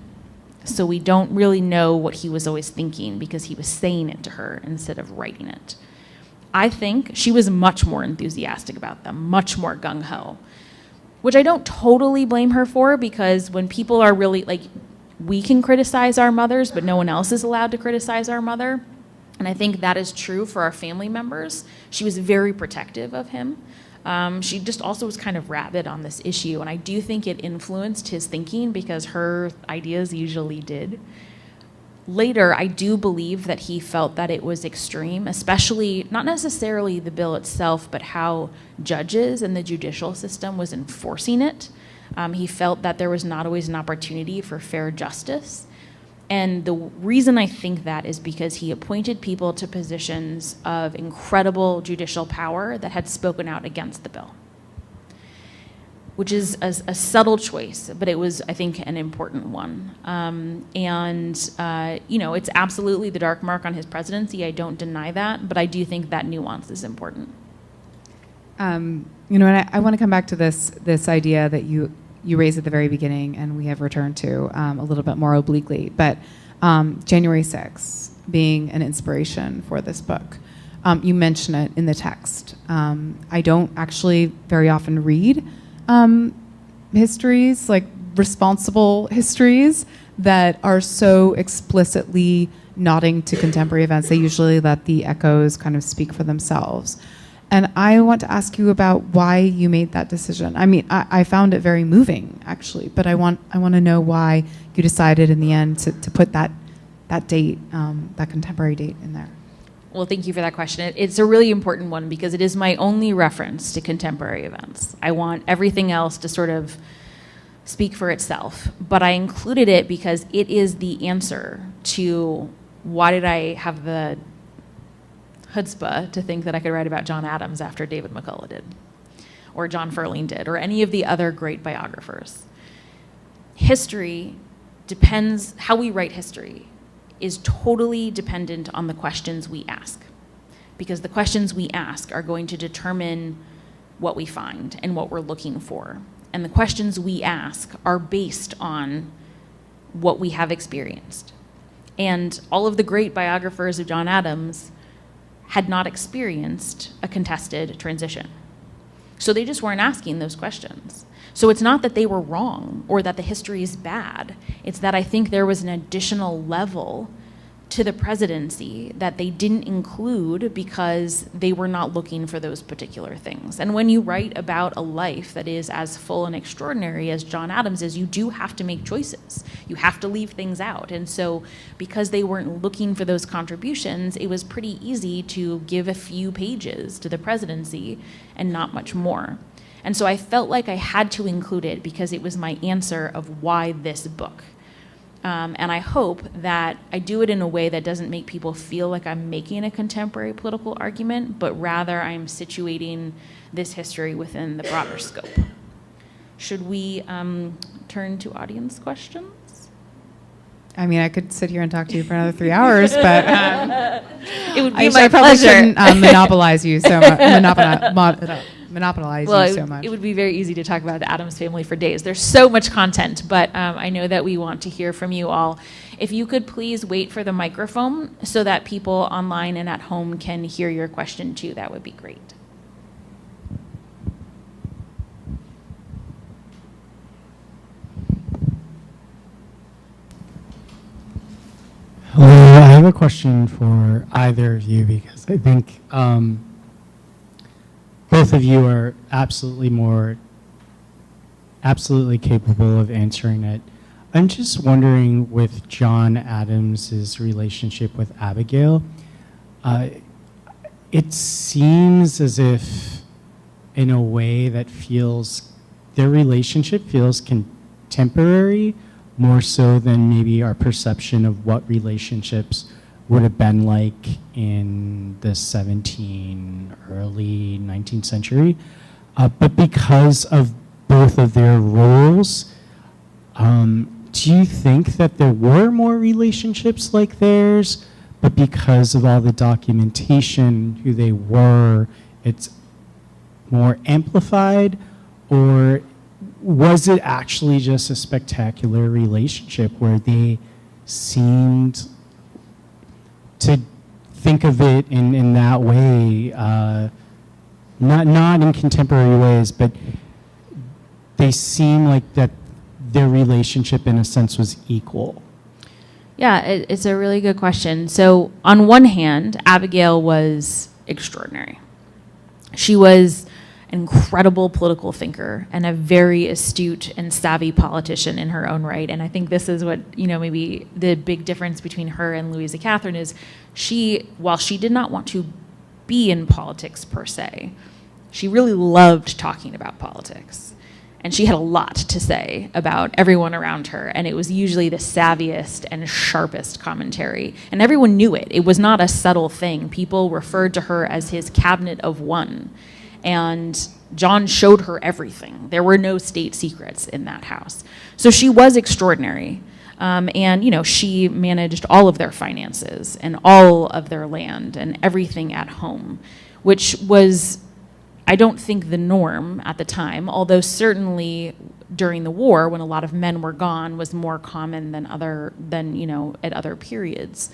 so we don't really know what he was always thinking because he was saying it to her instead of writing it. I think she was much more enthusiastic about them, much more gung-ho, which I don't totally blame her for because when people are really, like, we can criticize our mothers, but no one else is allowed to criticize our mother. And I think that is true for our family members. She was very protective of him. She just also was kind of rabid on this issue, and I do think it influenced his thinking because her ideas usually did. Later, I do believe that he felt that it was extreme, especially not necessarily the bill itself, but how judges and the judicial system was enforcing it. He felt that there was not always an opportunity for fair justice. And the reason I think that is because he appointed people to positions of incredible judicial power that had spoken out against the bill, which is a subtle choice, but it was, I think, an important one. It's absolutely the dark mark on his presidency. I don't deny that, but I do think that nuance is important. And I want to come back to this idea that you raised at the very beginning, and we have returned to a little bit more obliquely, but January 6th being an inspiration for this book. You mention it in the text. I don't actually very often read histories, like responsible histories, that are so explicitly nodding to contemporary events. They usually let the echoes kind of speak for themselves. And I want to ask you about why you made that decision. I mean, I found it very moving, actually, but I want to know why you decided in the end to put that date, that contemporary date in there. Well, thank you for that question. It's a really important one because it is my only reference to contemporary events. I want everything else to sort of speak for itself, but I included it because it is the answer to why did I have the chutzpah to think that I could write about John Adams after David McCullough did, or John Ferling did, or any of the other great biographers. History depends, how we write history is totally dependent on the questions we ask, because the questions we ask are going to determine what we find and what we're looking for. And the questions we ask are based on what we have experienced. And all of the great biographers of John Adams had not experienced a contested transition. So they just weren't asking those questions. So it's not that they were wrong or that the history is bad. It's that I think there was an additional level to the presidency that they didn't include because they were not looking for those particular things. And when you write about a life that is as full and extraordinary as John Adams is, you do have to make choices. You have to leave things out. And so because they weren't looking for those contributions, it was pretty easy to give a few pages to the presidency and not much more. And so I felt like I had to include it because it was my answer of why this book. And I hope that I do it in a way that doesn't make people feel like I'm making a contemporary political argument, but rather I'm situating this history within the broader scope. Should we turn to audience questions? I mean, I could sit here and talk to you for another 3 hours, but it would be I my probably pleasure. shouldn't monopolize you so much. Monopolize you so much. It would be very easy to talk about the Adams family for days. There's so much content, but I know that we want to hear from you all. If you could please wait for the microphone so that people online and at home can hear your question too, that would be great. Hello, I have a question for either of you because I think both of you are absolutely capable of answering it. I'm just wondering, with John Adams's relationship with Abigail, it seems as if, in a way that their relationship feels contemporary, more so than maybe our perception of what relationships would have been like in the early 19th century. But because of both of their roles, do you think that there were more relationships like theirs, but because of all the documentation, who they were, it's more amplified? Or was it actually just a spectacular relationship where they seemed to think of it in that way, not in contemporary ways, but they seem like that their relationship in a sense was equal? Yeah, it's a really good question. So on one hand, Abigail was extraordinary. She was an incredible political thinker and a very astute and savvy politician in her own right. And I think this is what, maybe the big difference between her and Louisa Catherine is while she did not want to be in politics per se, she really loved talking about politics. And she had a lot to say about everyone around her, and it was usually the savviest and sharpest commentary. And everyone knew it. It was not a subtle thing. People referred to her as his cabinet of one. And John showed her everything. There were no state secrets in that house. So she was extraordinary. And she managed all of their finances and all of their land and everything at home, which was, I don't think, the norm at the time, although certainly during the war, when a lot of men were gone, was more common than at other periods.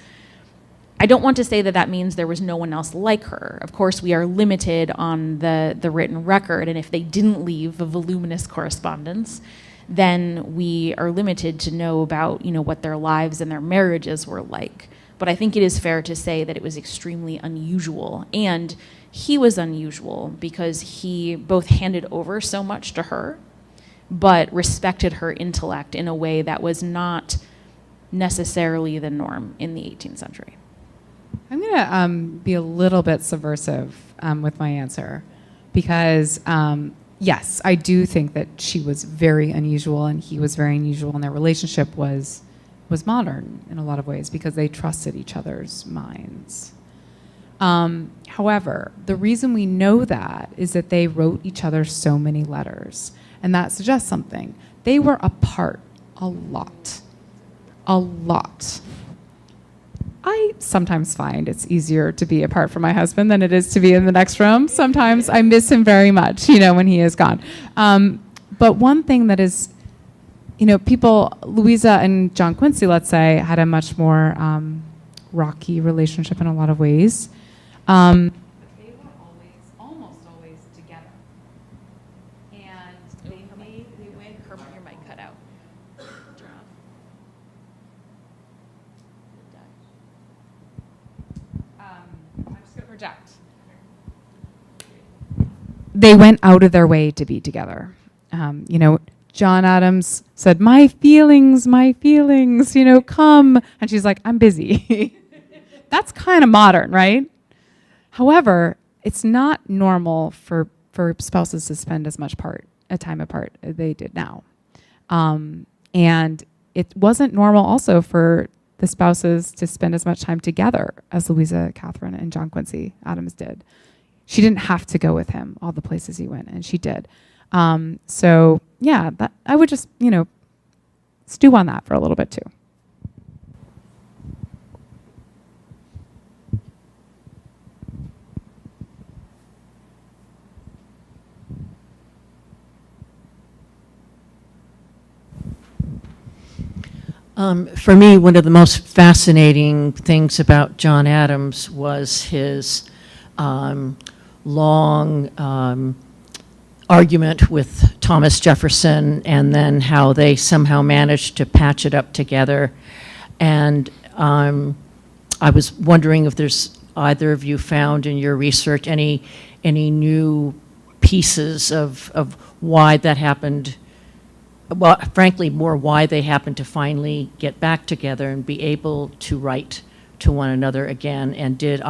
I don't want to say that that means there was no one else like her. Of course, we are limited on the written record, and if they didn't leave a voluminous correspondence, then we are limited to know about, what their lives and their marriages were like. But I think it is fair to say that it was extremely unusual, and he was unusual because he both handed over so much to her, but respected her intellect in a way that was not necessarily the norm in the 18th century. I'm going to be a little bit subversive with my answer because, yes, I do think that she was very unusual and he was very unusual, and their relationship was modern in a lot of ways because they trusted each other's minds. However, the reason we know that is that they wrote each other so many letters, and that suggests something. They were apart a lot. A lot. I sometimes find it's easier to be apart from my husband than it is to be in the next room. Sometimes I miss him very much, when he is gone. But one thing that is, people, Louisa and John Quincy, let's say, had a much more rocky relationship in a lot of ways. But they were almost always together. And they went, Your mic cut out. Turn off. I'm just going to project. They went out of their way to be together. John Adams said, my feelings, come. And she's like, I'm busy. That's kind of modern, right? However, it's not normal for spouses to spend as much time apart as they did now. And it wasn't normal also for the spouses to spend as much time together as Louisa Catherine and John Quincy Adams did. She didn't have to go with him all the places he went, and she did. So yeah, I would just, stew on that for a little bit too. For me, one of the most fascinating things about John Adams was his long argument with Thomas Jefferson, and then how they somehow managed to patch it up together. And I was wondering if there's either of you found in your research any new pieces of why that happened. Well, frankly, more why they happened to finally get back together and be able to write to one another again, and did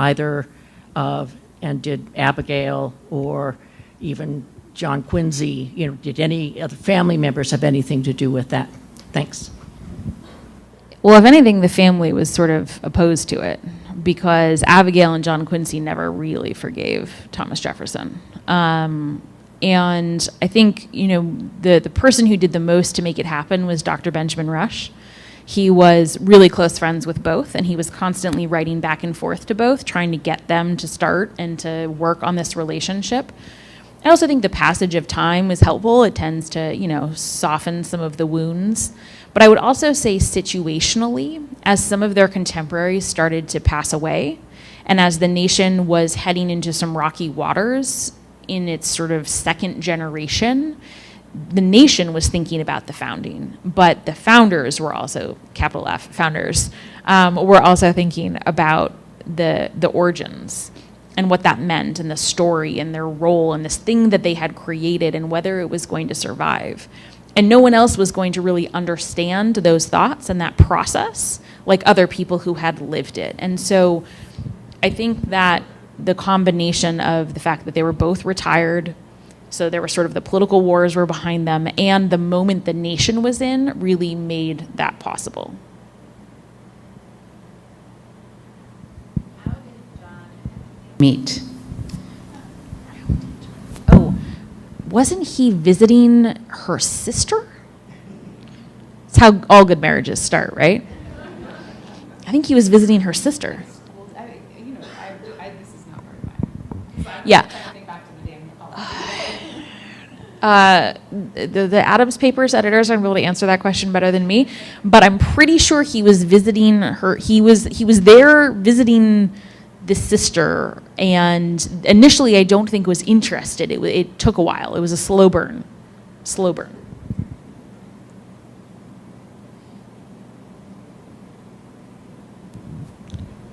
Abigail or even John Quincy, did any other family members have anything to do with that? Thanks. Well, if anything, the family was sort of opposed to it because Abigail and John Quincy never really forgave Thomas Jefferson. And I think, the person who did the most to make it happen was Dr. Benjamin Rush. He was really close friends with both, and he was constantly writing back and forth to both, trying to get them to start and to work on this relationship. I also think the passage of time was helpful. It tends to, soften some of the wounds. But I would also say situationally, as some of their contemporaries started to pass away, and as the nation was heading into some rocky waters in its sort of second generation, the nation was thinking about the founding, but the founders were also, capital F, founders, were also thinking about the origins and what that meant and the story and their role and this thing that they had created and whether it was going to survive. And no one else was going to really understand those thoughts and that process like other people who had lived it. And so I think that the combination of the fact that they were both retired, so there were sort of the political wars were behind them, and the moment the nation was in really made that possible. How did John meet? Oh, wasn't he visiting her sister? That's how all good marriages start, right? I think he was visiting her sister. This is not part of mine. Yeah. The Adams Papers editors are able to answer that question better than me, but I'm pretty sure he was visiting her. He was there visiting the sister, and initially I don't think was interested. It took a while. It was a slow burn. Slow burn.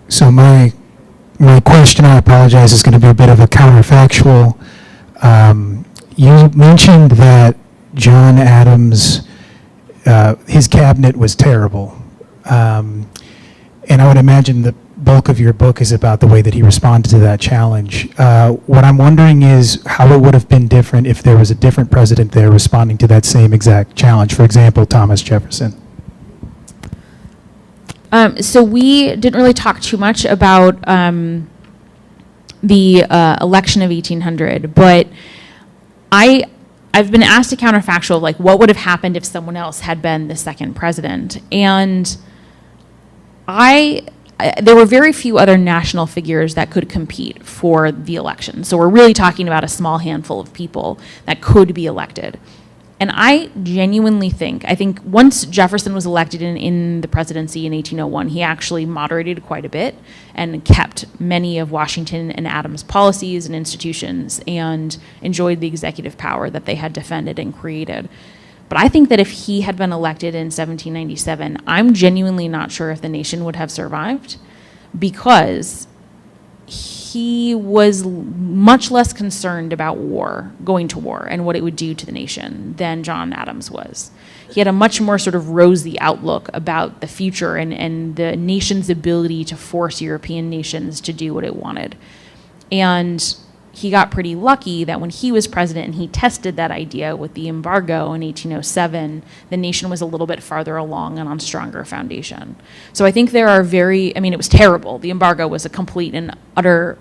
So my question, I apologize, is going to be a bit of a counterfactual. You mentioned that John Adams, his cabinet was terrible. And I would imagine the bulk of your book is about the way that he responded to that challenge. What I'm wondering is how it would have been different if there was a different president there responding to that same exact challenge. For example, Thomas Jefferson. So we didn't really talk too much about the election of 1800, but I've been asked a counterfactual, like what would have happened if someone else had been the second president, and there were very few other national figures that could compete for the election. So we're really talking about a small handful of people that could be elected. And I genuinely I think once Jefferson was elected in the presidency in 1801, he actually moderated quite a bit and kept many of Washington and Adams' policies and institutions and enjoyed the executive power that they had defended and created. But I think that if he had been elected in 1797, I'm genuinely not sure if the nation would have survived, because he was much less concerned about going to war, and what it would do to the nation than John Adams was. He had a much more sort of rosy outlook about the future and the nation's ability to force European nations to do what it wanted. And he got pretty lucky that when he was president and he tested that idea with the embargo in 1807, the nation was a little bit farther along and on stronger foundation. So I think there are it was terrible. The embargo was a complete and utter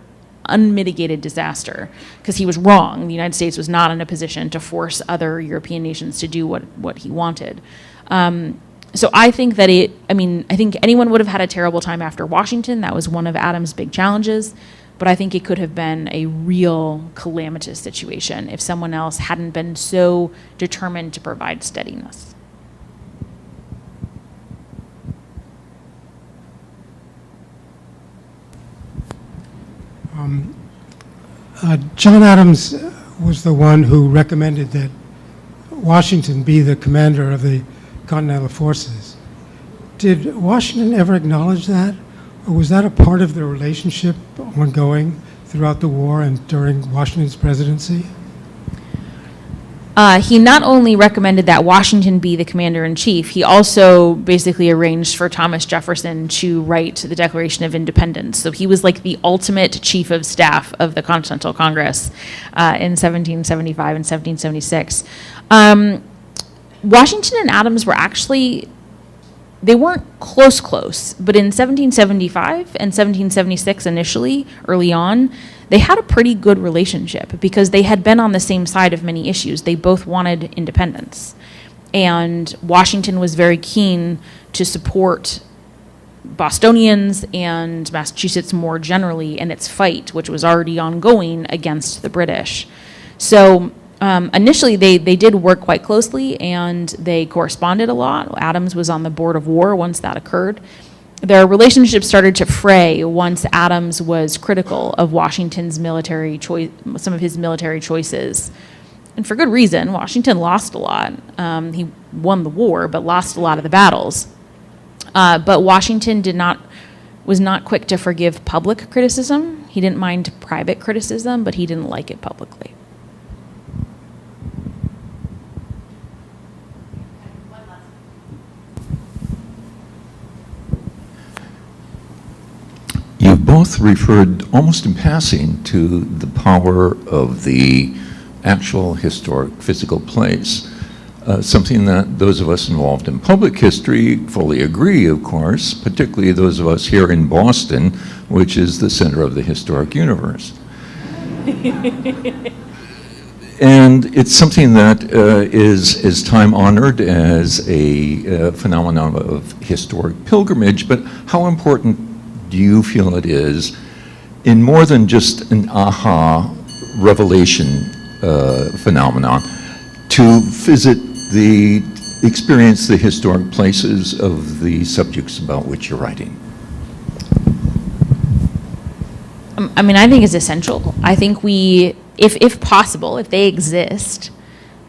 unmitigated disaster because he was wrong. The United States was not in a position to force other European nations to do what he wanted. So I think that I think anyone would have had a terrible time after Washington. That was one of Adams' big challenges. But I think it could have been a real calamitous situation if someone else hadn't been so determined to provide steadiness. John Adams was the one who recommended that Washington be the commander of the Continental Forces. Did Washington ever acknowledge that? Or was that a part of the relationship ongoing throughout the war and during Washington's presidency? He not only recommended that Washington be the commander-in-chief, he also basically arranged for Thomas Jefferson to write the Declaration of Independence. So he was like the ultimate chief of staff of the Continental Congress in 1775 and 1776. Washington and Adams were actually, they weren't close, but in 1775 and 1776 initially, early on, they had a pretty good relationship because they had been on the same side of many issues. They both wanted independence. And Washington was very keen to support Bostonians and Massachusetts more generally in its fight, which was already ongoing against the British. So initially, they did work quite closely, and they corresponded a lot. Adams was on the Board of War once that occurred. Their relationship started to fray once Adams was critical of Washington's military choice, some of his military choices. And for good reason. Washington lost a lot. He won the war, but lost a lot of the battles. But Washington was not quick to forgive public criticism. He didn't mind private criticism, but he didn't like it publicly. You've both referred almost in passing to the power of the actual historic physical place, something that those of us involved in public history fully agree, of course, particularly those of us here in Boston, which is the center of the historic universe. And it's something that is time-honored as a phenomenon of historic pilgrimage, but how important do you feel it is in more than just an aha revelation phenomenon? to experience the historic places of the subjects about which you're writing? I mean, I think it's essential. I think if possible, if they exist,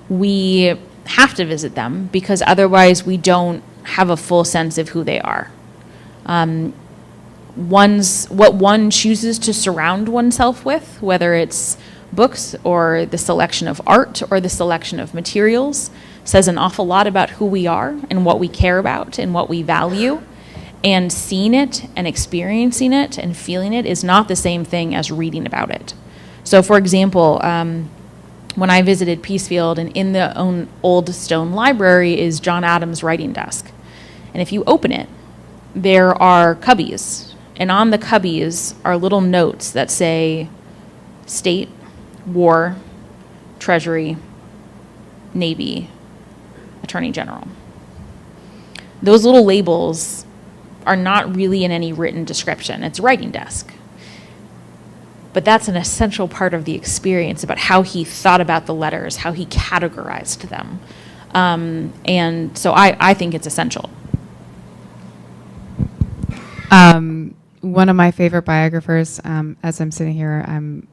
we have to visit them, because otherwise we don't have a full sense of who they are. What one chooses to surround oneself with, whether it's books or the selection of art or the selection of materials, says an awful lot about who we are and what we care about and what we value. And seeing it and experiencing it and feeling it is not the same thing as reading about it. So, for example, when I visited Peacefield, and in the old stone library is John Adams' writing desk. And if you open it, there are cubbies. And on the cubbies are little notes that say State, War, Treasury, Navy, Attorney General. Those little labels are not really in any written description. It's a writing desk. But that's an essential part of the experience about how he thought about the letters, how he categorized them. And so I think it's essential. One of my favorite biographers, as I'm sitting here, I'm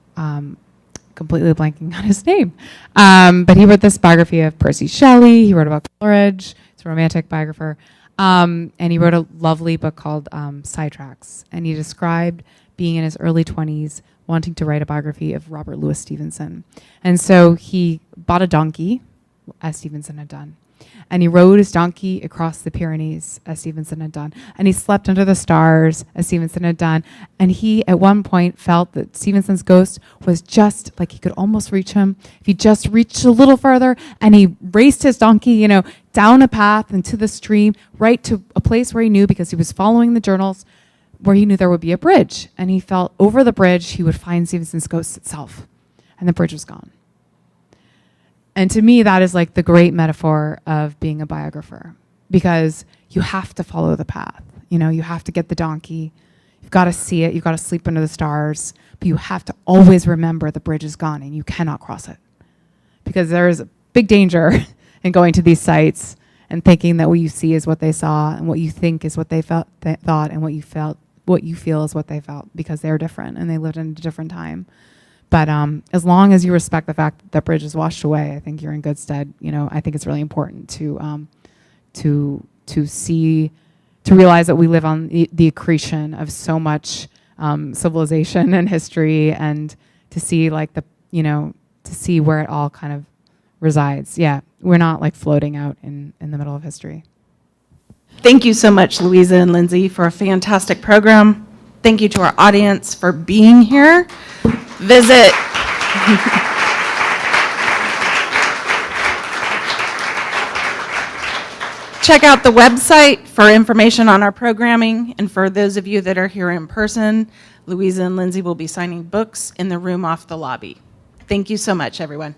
completely blanking on his name. But he wrote this biography of Percy Shelley. He wrote about Coleridge. He's a romantic biographer. And he wrote a lovely book called Sidetracks. And he described being in his early 20s, wanting to write a biography of Robert Louis Stevenson. And so he bought a donkey, as Stevenson had done. And he rode his donkey across the Pyrenees, as Stevenson had done. And he slept under the stars, as Stevenson had done. And he, at one point, felt that Stevenson's ghost was just, like he could almost reach him. If he just reached a little further, and he raced his donkey, down a path into the stream, right to a place where he knew, because he was following the journals, where he knew there would be a bridge. And he felt over the bridge, he would find Stevenson's ghost itself. And the bridge was gone. And to me, that is like the great metaphor of being a biographer, because you have to follow the path. You have to get the donkey. You've got to see it. You've got to sleep under the stars. But you have to always remember the bridge is gone and you cannot cross it, because there is a big danger in going to these sites and thinking that what you see is what they saw, and what you think is what they thought, and what you feel is what they felt, because they're different and they lived in a different time. But as long as you respect the fact that the bridge is washed away, I think you're in good stead. I think it's really important to realize that we live on the accretion of so much civilization and history, and to see to see where it all kind of resides. Yeah, we're not like floating out in the middle of history. Thank you so much, Louisa and Lindsay, for a fantastic program. Thank you to our audience for being here. Visit. Check out the website for information on our programming. And for those of you that are here in person, Louisa and Lindsay will be signing books in the room off the lobby. Thank you so much, everyone.